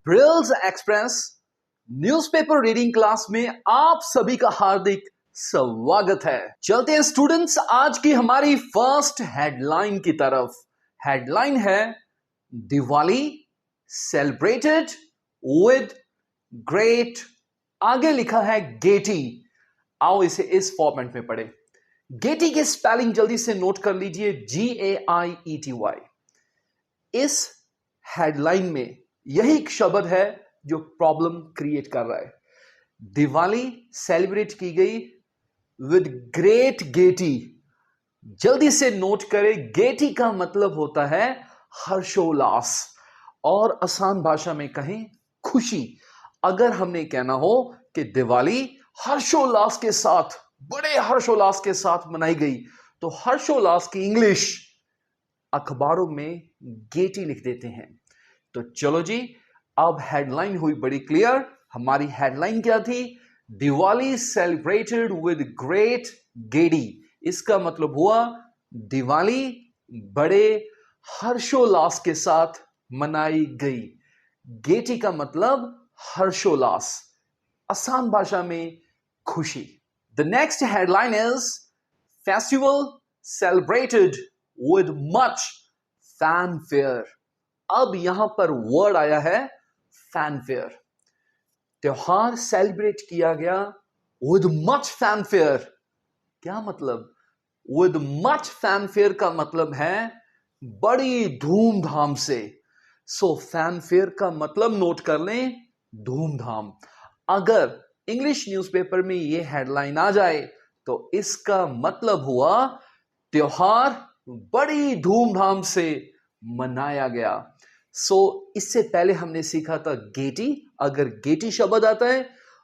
ब्रिल्स express newspaper reading class में आप सभी का हार्दिक स्वागत है। चलते हैं स्टूडेंट्स आज की हमारी फर्स्ट हेडलाइन की तरफ। हेडलाइन है दिवाली सेलिब्रेटेड विद ग्रेट, आगे लिखा है गेटी। आओ इसे इस फॉर्मेट में पढ़े। गेटी के स्पेलिंग जल्दी से नोट कर लीजिए, GAIETY। इस हेडलाइन में यही एक शब्द है जो प्रॉब्लम क्रिएट कर रहा है। दिवाली सेलिब्रेट की गई विद ग्रेट गेटी। जल्दी से नोट करें, गेटी का मतलब होता है हर्षोल्लास, और आसान भाषा में कहें खुशी। अगर हमने कहना हो कि दिवाली हर्षोल्लास के साथ, बड़े हर्षोल्लास के साथ मनाई गई, तो हर्षोल्लास की इंग्लिश अखबारों में गेटी लिख देते हैं। तो चलो जी, अब हेडलाइन हुई बड़ी क्लियर। हमारी हेडलाइन क्या थी? Diwali celebrated with great Getty. इसका मतलब हुआ दिवाली बड़े हर्षोल्लास के साथ मनाई गई। गेटी का मतलब हर्षोल्लास, आसान भाषा में खुशी। The next headline is festival celebrated with much fanfare. अब यहां पर वर्ड आया है फैनफेयर। त्योहार सेलिब्रेट किया गया विद मच फैनफेयर। क्या मतलब? विद मच फैनफेयर का मतलब है बड़ी धूमधाम से। सो फैनफेयर का मतलब नोट कर लें, धूमधाम। अगर इंग्लिश न्यूज़पेपर में यह हेडलाइन आ जाए तो इसका मतलब हुआ त्योहार बड़ी धूमधाम से मनाया गया। इससे पहले हमने सीखा था गेटी। अगर गेटी शब्द आता है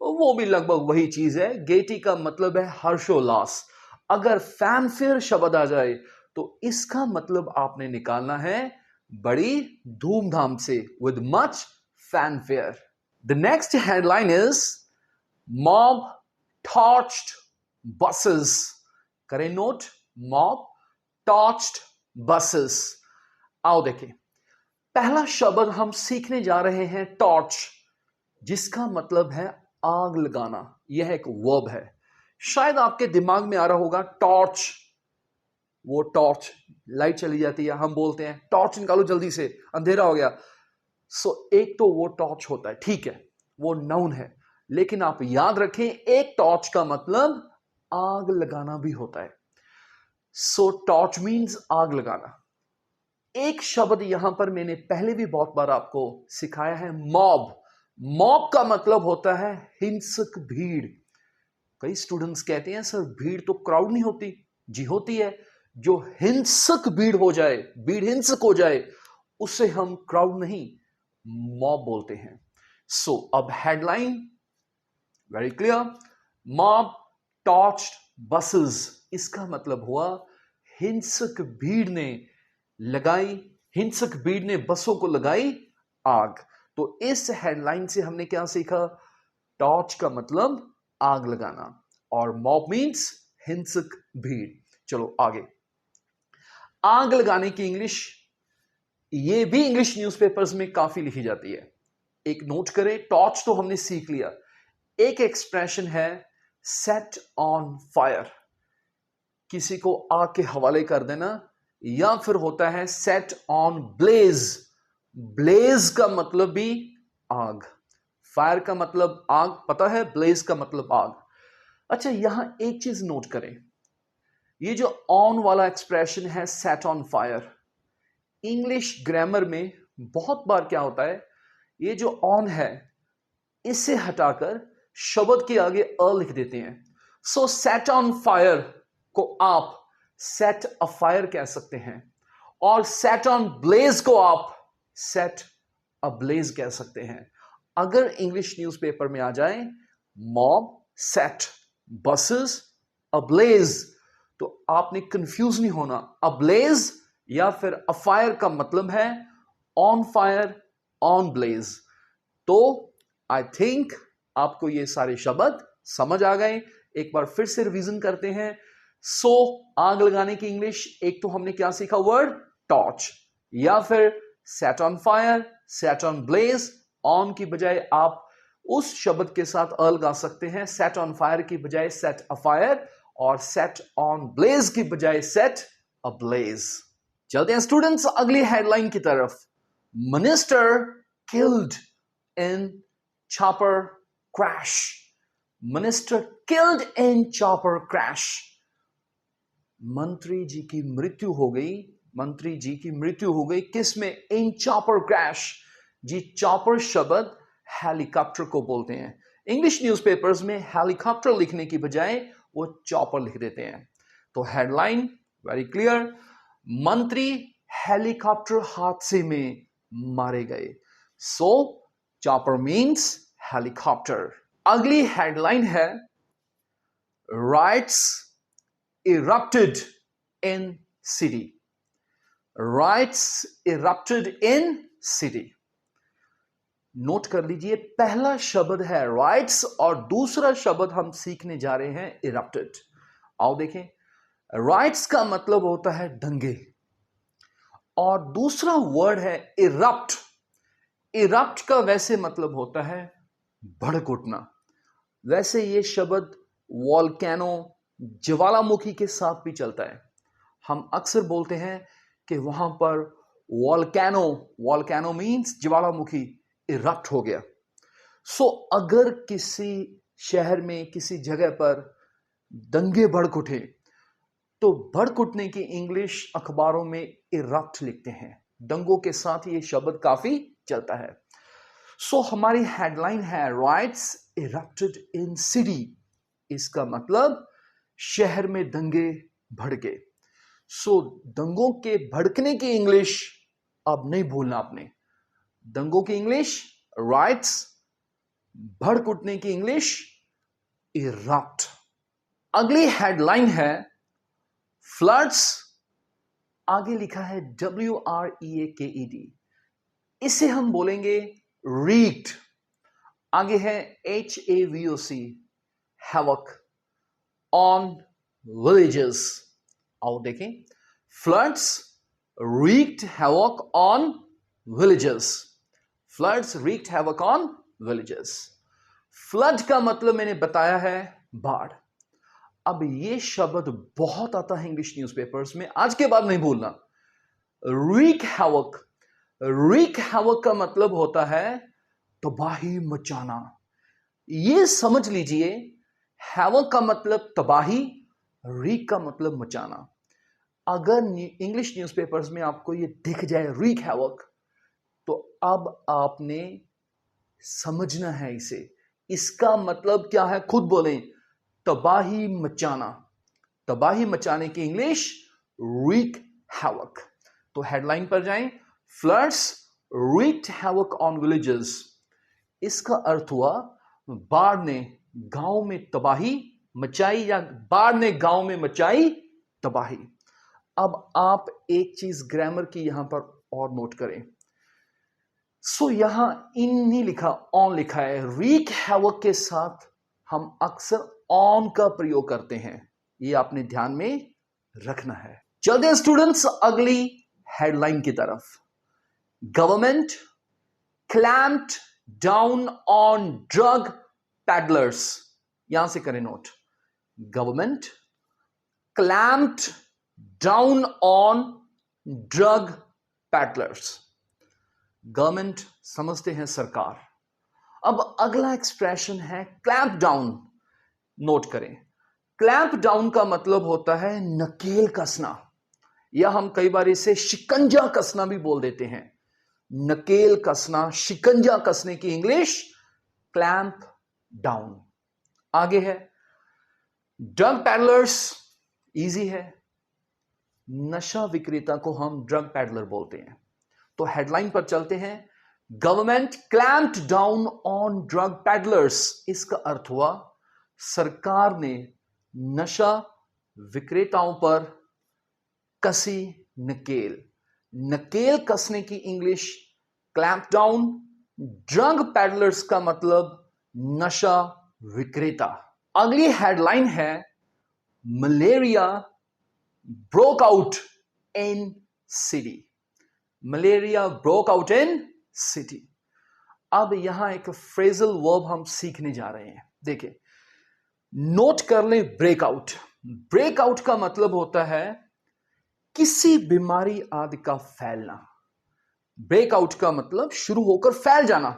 वो भी लगभग वही चीज है। गेटी का मतलब है हर्षोल्लास। अगर फैनफेयर शब्द आ जाए तो इसका मतलब आपने निकालना है बड़ी धूमधाम से, with much fanfare. The next headline is mob torched buses. करें नोट, मॉब टॉर्च्ड बसेस। आओ देखें, पहला शब्द हम सीखने जा रहे हैं टॉर्च, जिसका मतलब है आग लगाना। यह एक वर्ब है। शायद आपके दिमाग में आ रहा होगा टॉर्च, वो टॉर्च, लाइट चली जाती है, हम बोलते हैं टॉर्च निकालो जल्दी से, अंधेरा हो गया। एक तो वो टॉर्च होता है, ठीक है, वो नाउन है। लेकिन आप याद रखें, एक टॉर्च का मतलब आग लगाना भी होता है। टॉर्च मीन्स आग लगाना। एक शब्द यहां पर मैंने पहले भी बहुत बार आपको सिखाया है, मॉब। मॉब का मतलब होता है हिंसक भीड़। कई स्टूडेंट्स कहते हैं सर भीड़ तो क्राउड नहीं होती। जी होती है। जो हिंसक भीड़ हो जाए, भीड़ हिंसक हो जाए, उसे हम क्राउड नहीं, मॉब बोलते हैं। अब headline very clear, mob torched buses. इसका मतलब हुआ हिंसक भीड़ ने लगाई, हिंसक भीड़ ने बसों को लगाई आग। तो इस हेडलाइन से हमने क्या सीखा? टॉर्च का मतलब आग लगाना, और मॉब मीन्स हिंसक भीड़। चलो आगे। आग लगाने की इंग्लिश, ये भी इंग्लिश न्यूज़पेपर्स में काफी लिखी जाती है। एक नोट करें, टॉर्च तो हमने सीख लिया। एक एक्सप्रेशन है सेट ऑन फायर, किसी को आग के हवाले कर देना, या फिर होता है सेट ऑन ब्लेज। ब्लेज का मतलब भी आग, फायर का मतलब आग, पता है, ब्लेज का मतलब आग। अच्छा, यहां एक चीज नोट करें, ये जो ऑन वाला एक्सप्रेशन है set on fire, English grammar में बहुत बार क्या होता है, ये जो ऑन है इसे हटाकर शब्द के आगे अ लिख देते हैं। सेट ऑन फायर को आप सेट अ फायर कह सकते हैं, और सेट ऑन ब्लेज को आप सेट अ ब्लेज कह सकते हैं। अगर इंग्लिश न्यूज़पेपर में आ जाए मॉब सेट बसेस अब्लेज, तो आपने कंफ्यूज नहीं होना। अब्लेज या फिर अ फायर का मतलब है ऑन फायर, ऑन ब्लेज। तो आई थिंक आपको ये सारे शब्द समझ आ गए। एक बार फिर से रिवीजन करते हैं। आग लगाने की इंग्लिश, एक तो हमने क्या सीखा, वर्ड टॉर्च, या फिर set on fire, set on blaze, on की बजाय आप उस शब्द के साथ अ लगा सकते हैं। सेट ऑन फायर की बजाय सेट अफायर, और सेट ऑन ब्लेज की बजाय सेट अ ब्लेज। चलते हैं स्टूडेंट्स अगली हेडलाइन की तरफ। Minister killed in chopper crash. Minister killed in chopper crash. मंत्री जी की मृत्यु हो गई। मंत्री जी की मृत्यु हो गई किस में? इन चॉपर क्रैश। जी चॉपर शब्द हेलीकॉप्टर को बोलते हैं। इंग्लिश न्यूज़पेपर्स में हेलीकॉप्टर लिखने की बजाय वो चॉपर लिख देते हैं। तो हेडलाइन वेरी क्लियर, मंत्री हेलीकॉप्टर हादसे में मारे गए। सो चॉपर मीन्स हेलीकॉप्टर। अगली हेडलाइन है rights erupted in city. Riots erupted in city. Note कर लीजिए, पहला शब्द है राइट्स और दूसरा शब्द हम सीखने जा रहे हैं erupted। आओ देखें, राइट्स का मतलब होता है दंगे और दूसरा वर्ड है erupt। erupt का वैसे मतलब होता है भड़क उठना। वैसे ये शब्द वॉल्केनो, ज्वालामुखी के साथ भी चलता है। हम अक्सर बोलते हैं कि वहां पर वॉल्केनो, वॉल्केनो मीन्स ज्वालामुखी, इरप्ट हो गया। सो अगर किसी शहर में किसी जगह पर दंगे भड़क उठे तो भड़क उठने की इंग्लिश अखबारों में इरप्ट लिखते हैं। दंगों के साथ ये शब्द काफी चलता है। सो हमारी हेडलाइन है राइट्स इरप्टेड इन सिटी। इसका मतलब शहर में दंगे भड़के। सो दंगों के भड़कने की इंग्लिश अब नहीं भूलना आपने। दंगों की इंग्लिश राइट्स, भड़क उठने की इंग्लिश इरप्ट। अगली हेडलाइन है फ्लड्स। आगे लिखा है WREAKED, इसे हम बोलेंगे रीक्ड। आगे है HAVOC, हैवक ऑन विलेजेस। आओ देखें, floods wreaked havoc on villages. Floods wreaked havoc on villages. Flood का मतलब मैंने बताया है बाढ़। अब ये शब्द बहुत आता है इंग्लिश न्यूज़पेपर्स में, आज के बाद नहीं भूलना। wreak havoc, wreak havoc का मतलब होता है तबाही मचाना। ये समझ लीजिए, havoc का मतलब तबाही, wreak का मतलब मचाना। अगर इंग्लिश न्यूज़पेपर्स में आपको ये दिख जाए रीक हैवक, तो अब आपने समझना है इसे। इसका मतलब क्या है खुद बोलें, तबाही मचाना। तबाही मचाने की इंग्लिश रीक हैवक। तो हेडलाइन पर जाएं, फ्लड्स रीक्ड हैवक ऑन विलेजेस। इसका अर्थ हुआ बाढ़ ने गांव में तबाही मचाई, या बाढ़ ने गांव में मचाई तबाही। अब आप एक चीज ग्रामर की यहां पर और नोट करें। सो यहां इन नहीं लिखा, ऑन लिखा है। रीक हैवक के साथ हम अक्सर ऑन का प्रयोग करते हैं, ये आपने ध्यान में रखना है। चलते हैं स्टूडेंट्स अगली हेडलाइन की तरफ। Government clamped down on drug peddlers. यहां से करें note, government clamped down on drug peddlers. Government समझते हैं सरकार। अब अगला एक्सप्रेशन है क्लैंप डाउन। नोट करें, क्लैंप डाउन का मतलब होता है नकेल कसना, या हम कई बार इसे शिकंजा कसना भी बोल देते हैं। नकेल कसना, शिकंजा कसने की इंग्लिश क्लैंप डाउन। आगे है ड्रग पैडलर्स, इजी है, नशा विक्रेता को हम ड्रग पैडलर बोलते हैं। तो हेडलाइन पर चलते हैं, government clamped down on drug peddlers. इसका अर्थ हुआ सरकार ने नशा विक्रेताओं पर कसी नकेल। नकेल कसने की English clamp down. Drug peddlers का मतलब नशा विक्रेता। अगली हेडलाइन है malaria broke out in city. Malaria broke out in city. अब यहां एक फ्रेजल वर्ब हम सीखने जा रहे हैं। देखिए, नोट कर लें ब्रेकआउट। ब्रेकआउट का मतलब होता है किसी बीमारी आदि का फैलना। ब्रेकआउट का मतलब शुरू होकर फैल जाना।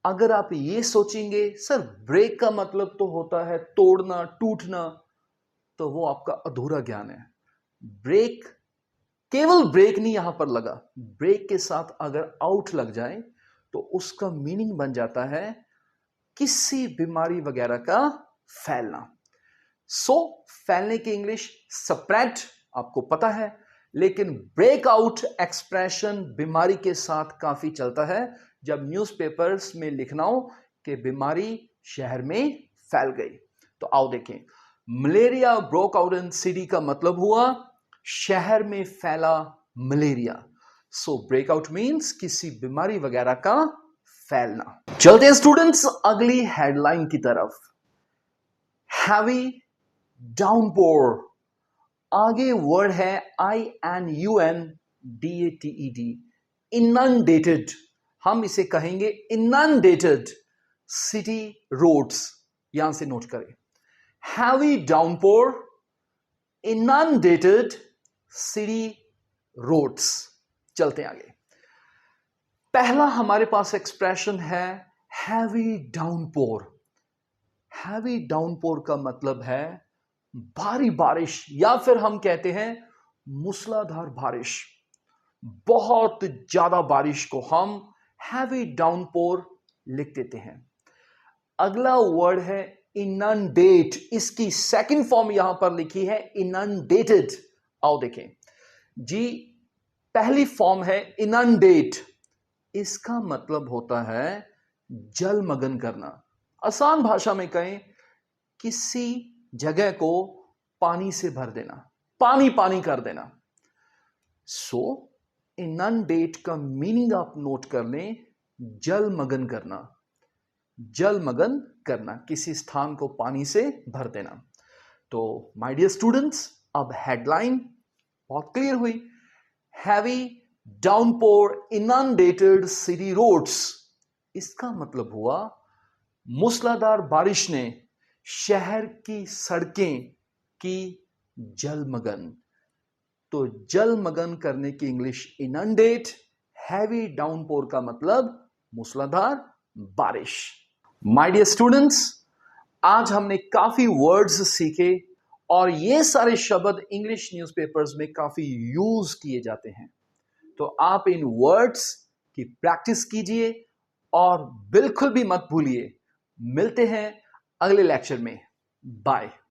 अगर आप ये सोचेंगे सर ब्रेक का मतलब तो होता है तोड़ना, टूटना, तो वो आपका अधूरा ज्ञान है। ब्रेक केवल ब्रेक नहीं यहां पर लगा, ब्रेक के साथ अगर आउट लग जाए तो उसका मीनिंग बन जाता है किसी बीमारी वगैरह का फैलना। सो फैलने की इंग्लिश स्प्रेड आपको पता है, लेकिन ब्रेकआउट एक्सप्रेशन बीमारी के साथ काफी चलता है जब न्यूज़पेपर्स में लिखना हो कि बीमारी शहर में फैल गई। तो आओ देखें, malaria broke out in city का मतलब हुआ शहर में फैला मलेरिया। सो ब्रेकआउट मींस किसी बीमारी वगैरह का फैलना। चलते हैं स्टूडेंट्स अगली हेडलाइन की तरफ। हैवी डाउनपोर, आगे वर्ड है INUNDATED, इनंडेटेड। हम इसे कहेंगे इनंडेटेड सिटी रोड्स। यहां से नोट करें, heavy downpour, inundated city roads. चलते हैं आगे। पहला हमारे पास एक्सप्रेशन है हैवी डाउनपोर। हैवी डाउनपोर का मतलब है भारी बारिश, या फिर हम कहते हैं मूसलाधार बारिश। बहुत ज्यादा बारिश को हम हैवी डाउनपोर लिख देते हैं। अगला वर्ड है इनंडेट, इसकी सेकंड फॉर्म यहां पर लिखी है इनंडेटेड। आओ देखें जी, पहली फॉर्म है इनंडेट, इसका मतलब होता है जलमग्न करना। आसान भाषा में कहें, किसी जगह को पानी से भर देना, पानी पानी कर देना। सो इनंडेट का मीनिंग आप नोट कर लें, जलमग्न करना। जलमग्न करना, किसी स्थान को पानी से भर देना। तो माय डियर स्टूडेंट्स, अब हेडलाइन बहुत क्लियर हुई। Heavy downpour inundated city roads, इसका मतलब हुआ मूसलाधार बारिश ने शहर की सड़कें की जलमग्न। तो जलमग्न करने की इंग्लिश इनंडेट, हैवी डाउनपोर का मतलब मूसलाधार बारिश। माय डियर स्टूडेंट्स, आज हमने काफी वर्ड्स सीखे और ये सारे शब्द इंग्लिश न्यूज़पेपर्स में काफी यूज किए जाते हैं। तो आप इन वर्ड्स की प्रैक्टिस कीजिए और बिल्कुल भी मत भूलिए। मिलते हैं अगले लेक्चर में। बाय।